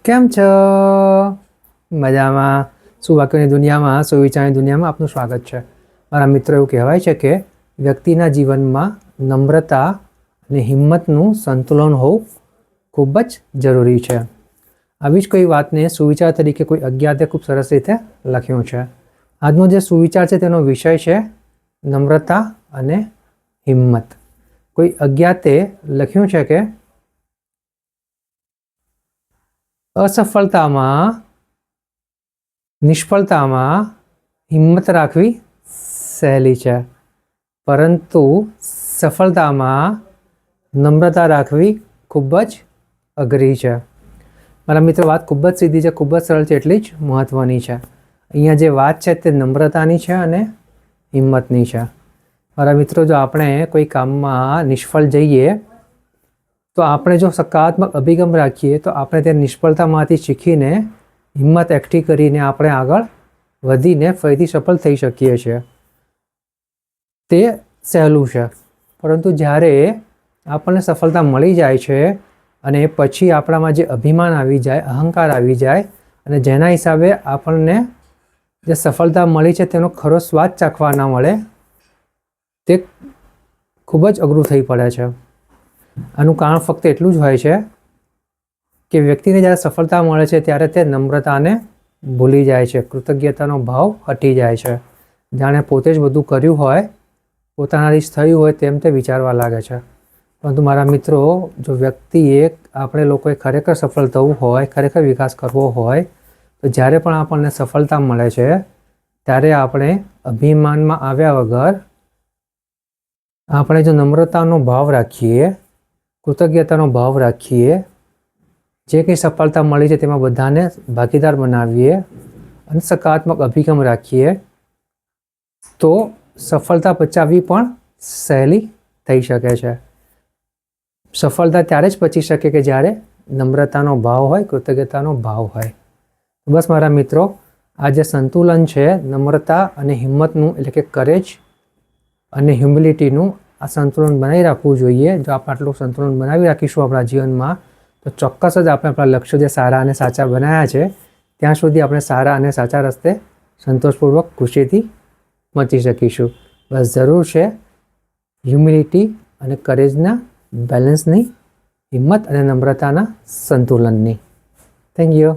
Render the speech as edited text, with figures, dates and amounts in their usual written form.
કેમ છો? મજામાં? સુવાક્યોની દુનિયામાં, સુવિચારની દુનિયામાં આપનું સ્વાગત છે. મારા મિત્રો, એવું કહેવાય છે કે વ્યક્તિના જીવનમાં નમ્રતા અને હિંમતનું સંતુલન હોવું ખૂબ જ જરૂરી છે. આવી જ કોઈ વાતને સુવિચાર તરીકે કોઈ અજ્ઞાતે ખૂબ સરસ રીતે લખ્યું છે. આજનો જે સુવિચાર છે તેનો વિષય છે નમ્રતા અને હિંમત. કોઈ અજ્ઞાતે લખ્યું છે કે असफलतामां निष्फलतामां हिम्मत राखवी सहेली छे, परंतु सफलतामां नम्रता राखवी खूब ज अघरी छे। मारा मित्र, बात खूब ज सीधी है, खूब ज सरल है, एटली ज महत्वनी है। अहींया जे बात है ते नम्रतानी है अने हिम्मतनी है। मारा मित्रों, जो आपणे कोई काम में निष्फल जईए तो आपणे जो सकारात्मक अभिगम राखीए तो आपणे ते निष्फलतामांथी शीखीने हिम्मत एकठी करीने आपणे आगळ वधीने फरीथी सफल थई शकीए छीए। ते सहेલું છે, परंतु ज्यारे आपणे सफलता मळी जाय छे अने पछी आपणामां जे अभिमान आवी जाय, अहंकार आवी जाय अने जेना हिसाबे आपणने जे सफलता मळी छे तेनो खरो स्वाद चाखवा न मळे, ते खूब ज अघરું थई पड़े छे। आनुं कारण फक्त एटલું જ હોય છે કે વ્યક્તિને જ્યારે સફળતા મળે છે ત્યારે તે નમ્રતાને ભૂલી જાય છે, કૃતજ્ઞતાનો ભાવ હટી જાય છે, જાણે પોતે જ બધું કર્યું હોય, પોતાનાથી જ થયું હોય તેમ તે વિચારવા લાગે છે। પરંતુ મારા મિત્રો, જો વ્યક્તિએ, આપણે લોકોએ ખરેખર સફળ થવું હોય, ખરેખર વિકાસ કરવો હોય તો જ્યારે પણ આપણને સફળતા મળે છે ત્યારે આપણે અભિમાનમાં આવ્યા વગર આપણે જો નમ્રતાનો ભાવ રાખીએ, કૃતજ્ઞતાનો ભાવ રાખીએ, જે કંઈ સફળતા મળી છે તેમાં બધાને ભાગીદાર બનાવીએ અને સકારાત્મક અભિગમ રાખીએ તો સફળતા પચાવવી પણ સહેલી થઈ શકે છે। સફળતા ત્યારે જ પચી શકે કે જ્યારે નમ્રતાનો ભાવ હોય, કૃતજ્ઞતાનો ભાવ હોય। બસ મારા મિત્રો, આ જે સંતુલન છે નમ્રતા અને હિંમતનું, એટલે કે કરેજ અને હ્યુમિલિટીનું, આ સંતુલન બનાવી રાખવું જોઈએ। જો આપણે આટલું સંતુલન બનાવી રાખીશું આપણા જીવનમાં તો ચોક્કસ જ આપણે આપણા લક્ષ્યો જે સારા અને સાચા બનાવ્યા છે ત્યાં સુધી આપણે સારા અને સાચા રસ્તે સંતોષપૂર્વક, ખુશીથી પહોંચી શકીશું। બસ જરૂર છે હ્યુમિલિટી અને કરેજના બેલેન્સની, હિંમત અને નમ્રતાના સંતુલનની। Thank you.